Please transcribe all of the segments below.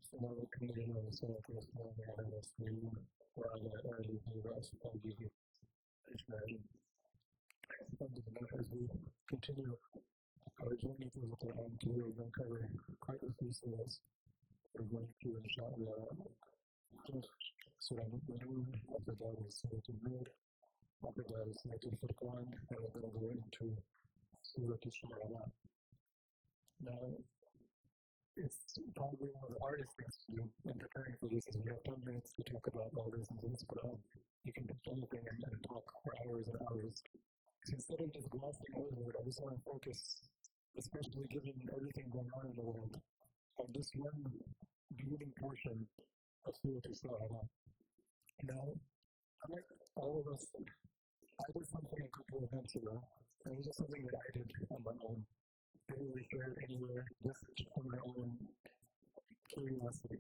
السلام عليكم والصلاة والسلام على رسول الله وعلى آله وأصحابه أجمعين. Alhamdulillah, as we continue our journey through the Quran, today we're going to cover quite a few surahs. We're going to, inshallah, finish Surah Al-Mu'minun, after that is Surah Al-Nur, after that is Surah Al-Furqan, and we're going to go into Surah Al-Shu'ara. Now, it's probably one of the hardest things to do in preparing for this is we have 10 minutes to talk about all this in this Quran. You can do anything and talk for hours and hours. So instead of just glossing over it, I just want to focus, especially given everything going on in the world, on this one beginning portion of Surah Al-Shu'ara. Now, like all of us, I did something a couple of months ago, and it was just something that I did on my own. Didn't really share it anywhere, just on my own curiosity.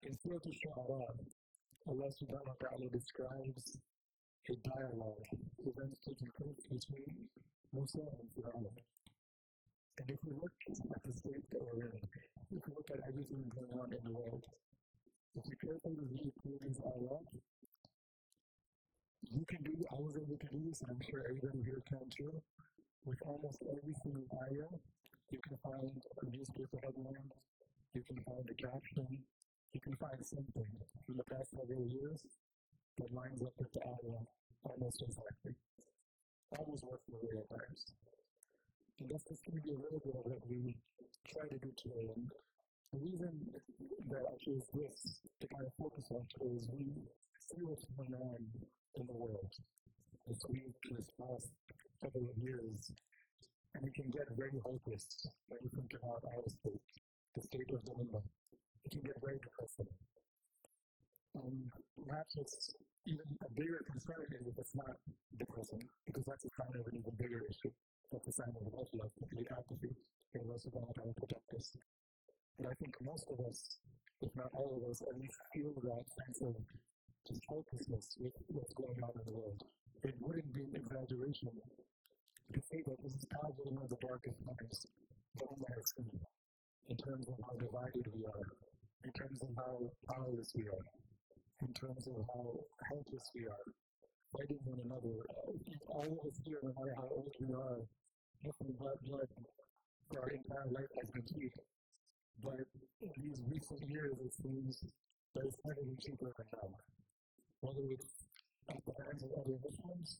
In Surah Al-Shu'ara, Allah subhanahu wa ta'ala describes a dialogue, events taking place between Musa and Fir'aun. And if we look at the state that we're in, if we look at everything going on in the world, if we carefully read through these ayat, I was able to do this, and I'm sure everybody here can too. With almost every single ayah, you can find a newspaper headline, you can find a caption, you can find something from the past several years that lines up with the ayah almost exactly. Almost worth the way at times. And that's just going to be a little bit of what we try to do today. And the reason that I chose this to kind of focus on today is we see what's going on in the world this week, this past couple of years, and it can get very hopeless when you think about our state, the state of the Ummah. It can get very depressing. Perhaps it's even a bigger concern if it's not depressing, because that's a sign of an even bigger issue. That's a sign of love, complete apathy. May Allah subhanahu wa ta'ala protect us. But I think most of us, if not all of us, at least feel that sense of just hopelessness with what's going on in the world. It wouldn't be an exaggeration to say that this is probably one of the darkest times that we have seen, in terms of how divided we are, in terms of how powerless we are, in terms of how helpless we are, fighting one another. All of us here, no matter how old we are, nothing but blood for our entire life has been cheap. But in these recent years, it seems that it's never been cheaper than now. Whether it's at the hands of other Muslims,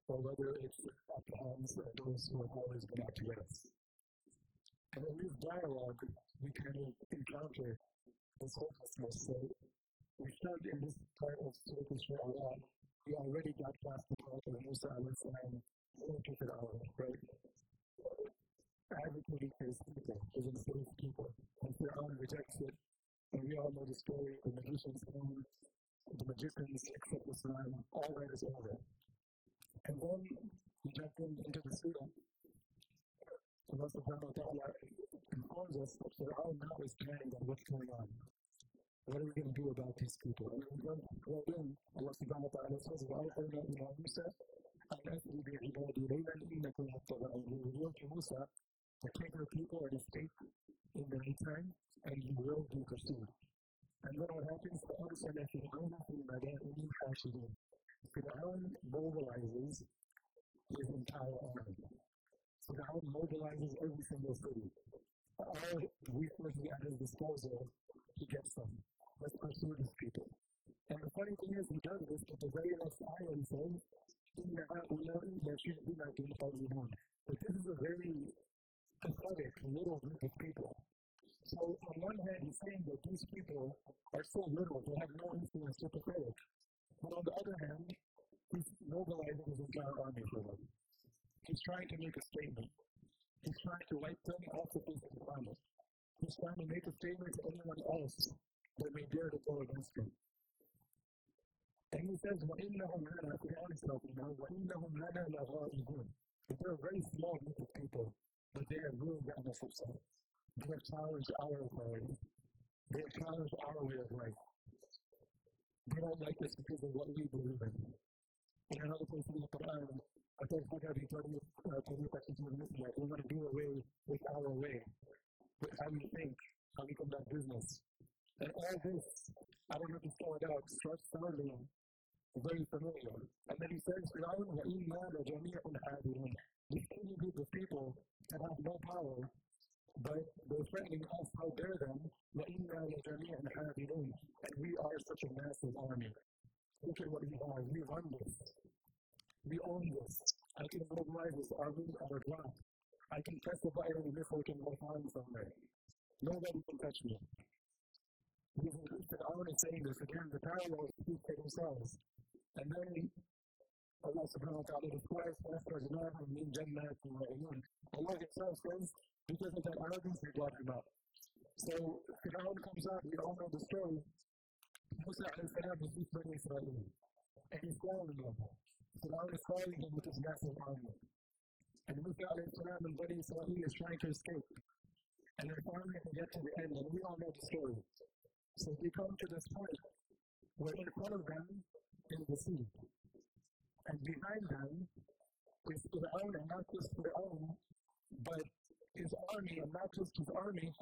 or whether it's at the hands of those who have always been out to get us. And in this dialogue, we kind of encounter this hopelessness. So we start in this part of Surah Al-Shu'ara. We already got past the part of Musa alayhi salam to Fir'aun, right? Advocating for his people, his enslaved people. And Fir'aun rejects it. And we all know the story. The magicians come, the magicians accept Islam, all that is over. And then we jump into the surah. Allah subhanahu wa ta'ala informs us that Fir'aun now is planning on what's going on. What are we going to do about these people? And we go right in, Allah subhanahu wa ta'ala says, وَأَوْحَيْنَا إِلَىٰ مُوسَىٰ أَنْ أَسْرِ بِعِبَادِي لَيْلًا إِنَّكُمْ مُتَّبَعُونَ. We revealed to Musa to take our people and escape in the meantime, and you will be pursued. And then what happens? فَأَرْسَلَ فِرْعَوْنَ فِي الْمَدَائِنِ حَاشِرِينَ. Fir'aun mobilizes his entire army. Fir'aun mobilizes every single city. All resources at his disposal, he gets them. Let's pursue these people. And the funny thing is, he does this, but the very next ayah he says, إِنَّ هَؤُلَاءِ لَشِرْذِمَةٌ قَلِيلُونَ. But this is a very pathetic little group of people. So on one hand, he's saying that these people are so little, they have no influence, they're pathetic. But on the other hand, he's mobilizing his entire army for them. He's trying to make a statement. He's trying to wipe them off the face of the planet. He's trying to make a statement to anyone else that may dare to go against him. And he says, وَإِنَّهُمْ لَنَا Fir'aun is talking now, وَإِنَّهُمْ لَنَا لَغَائِبُونَ. They're a very small group of people, but they have really gotten us upset. They have challenged our authority. They have challenged our way of life. They don't like us because of what we believe in. In another place in the Quran, I think we got to be we want to do away with our way, with how we think, how we conduct business, And all this, I don't have to spell it out, starts sounding very familiar. And then he says, فِرْعَوْنَ وَإِنَّا لَجَمِيعٌ حَاذِرُونَ. This tiny group of people that have no power, but they're threatening us, how dare them, وَإِنَّا لَجَمِيعٌ حَاذِرُونَ. And we are such a massive army. Look at what we are. We run this. We own this. I can mobilize this army at a drop. I can press the button and this can go on somewhere. Nobody can touch me. Fir'aun is saying this again, the parallels speak for themselves. And then Allah subhanahu wa ta'ala describes فَأَخْرَجْنَاهُمْ مِنْ جَنَّاتٍ وَعُيُونٍ. Allah himself says, because of that arrogance, we brought him up. So Fir'aun comes out, we all know the story. Musa alayhi salam is with Bani Israel. And he's calling them. Fir'aun is calling him with his massive army. And Musa alayhi salam and Bani Israel is trying to escape. And they're finally going to get to the end, and we all know the story. So they come to this point where in front of them is the sea. And behind them is Fir'aun, and not just Fir'aun, but his army, and not just his army, his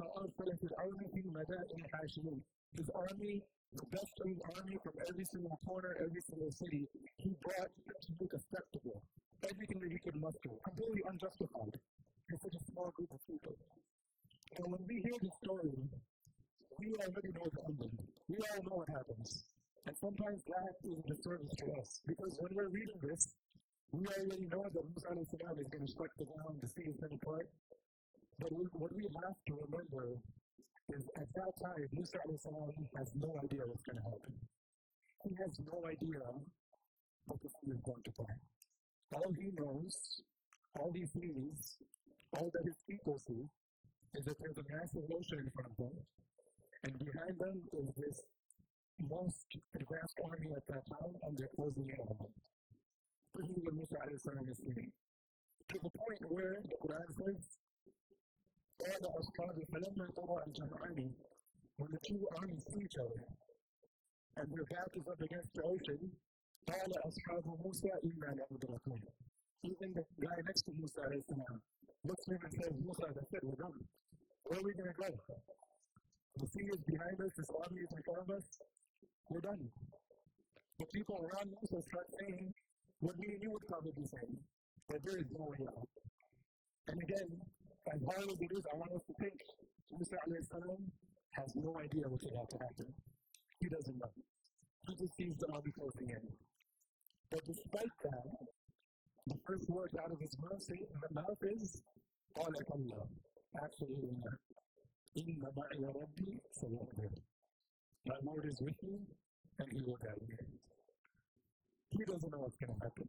army, the best of his army from every single corner, every single city, he brought to make a spectacle. Everything that he could muster, completely unjustified for such a small group of people. And when we hear the story, we already know the ending. We all know what happens. And sometimes that is a disservice to us. Because when we're reading this, we already know that Musa alayhi salam is going to strike the ground, the sea is going to part. But what we have to remember is at that time, Musa alayhi salam has no idea what's going to happen. He has no idea what the sea is going to part. All he knows, all he sees, all that his people see, is that there's a massive ocean in front of them, and behind them is this most advanced army at that time, and they're closing in on them. This is what Musa alayhi salam is seeing. To the point where the Quran says, قَالَ أَصْحَابُ فَلَمَّا تَرَى الْجَمْعَانِ. When the two armies see each other, and their back is up against the ocean, قَالَ أَصْحَابُ مُوسَى إِنَّا لَمُدْرَكُونَ. Even the guy next to Musa alayhi salam looks at him and says, Musa, that's it, we're done. Where are we going to go? The sea is behind us, this army is in front of us, we're done. The people around Musa start saying what me and you would probably say, that there is no way out. And again, as hard as it is, I want us to think, Musa alayhi salam has no idea what's about to happen. He doesn't know. He just sees the army closing in. But despite that, the first word out of his mouth is, قَالَ كَلَّا. Absolutely not. إِنَّ مَعِيَ رَبِّي سَيَهْدِينِ. My Lord is with me, and He will guide me. He doesn't know what's going to happen.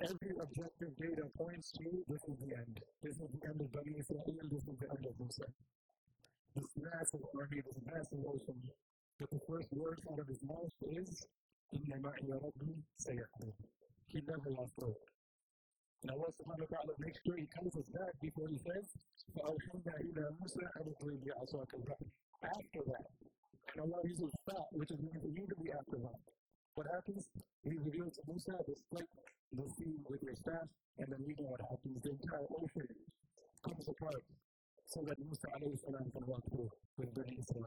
Every objective data points to this is the end. This is the end of Bani Israel, this is the end of Musa. This massive army, this massive ocean, but the first words out of his mouth is, إِنَّ مَعِيَ رَبِّي سَيَهْدِينِ. He never lost hope. And Allah subhanahu wa ta'ala makes sure He tells us that before He says, فَأَوْحَيْنَا إِلَى مُوسَى أَنِ اضْرِبْ بِعَصَاكَ الْبَحْرَ. After that, and Allah uses that, which is immediately after that. What happens? He reveals to Musa to split the sea with your staff, and then we know what happens. The entire ocean comes apart so that Musa alayhi salam can walk through with Bani Israel.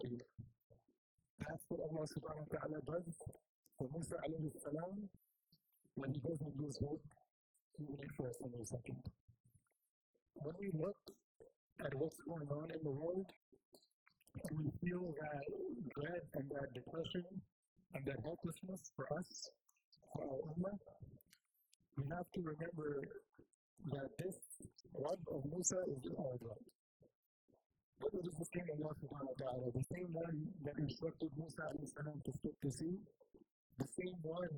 That's what Allah subhanahu wa ta'ala does for Musa alayhi salam when he doesn't lose hope, even for a single second. When we look at what's going on in the world, and we feel that dread and that depression and that helplessness for us, for our ummah, we have to remember that this Rabb of Musa is our Rabb. But it is the same Allah subhanahu wa ta'ala, the same one that instructed Musa alayhi salam to split the sea, the same one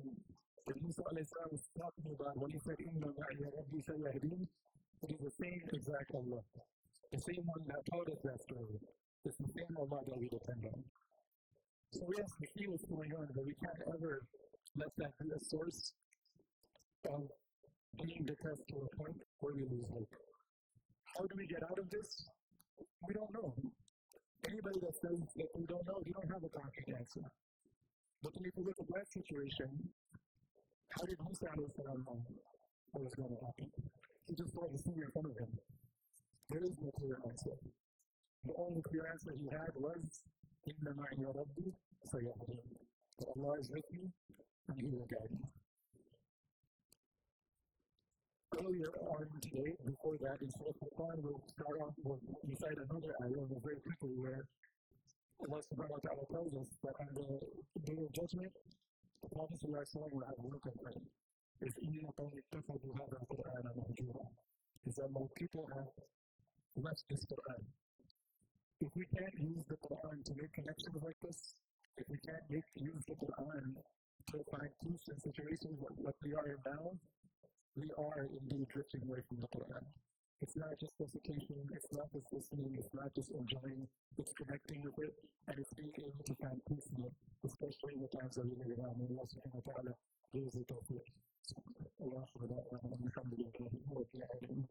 that Musa alayhi salam was talking about when he said, إِنَّ مَعِيَ رَبِّي سَيَهْدِينِ. It is the same exact Allah, the same one that told us that story. It's the same Allah that we depend on. So yes, we see what's going on, but we can't ever let that be a source of being depressed to a point where we lose hope. How do we get out of this? We don't know. Anybody that says that we don't know, we don't have a concrete answer. But if you look at that situation, how did Musa know what was going to happen? He just saw the sea in front of him. There is no clear answer. The only clear answer he had was إِنَّ مَعِيَ رَبِّي سَيَهْدِينِ. So Allah is with me and He will guide me. Earlier on today, before that, in Surah Al-Quran, we'll start off with recite another ayah very quickly where Allah subhanahu wa ta'ala tells us that on the day of judgment, the Prophet will have work of prayer. Is إِنَّ قَوْمِ اتَّخَذُوا هَذَا الْقُرْآنَ مَهْجُورًا. Is that more people have left this Quran. If we can't use the Quran to make connections like this, if we can't use the Quran to find peace in situations like we are in now, we are indeed drifting away from the Quran. It's not just recitation, it's not just listening, it's not just enjoying, it's connecting with it, and it's being able to find peace in it, especially in the times that we live in. Allah subhanahu wa ta'ala gives it to us. Allah subhanahu wa ta'ala,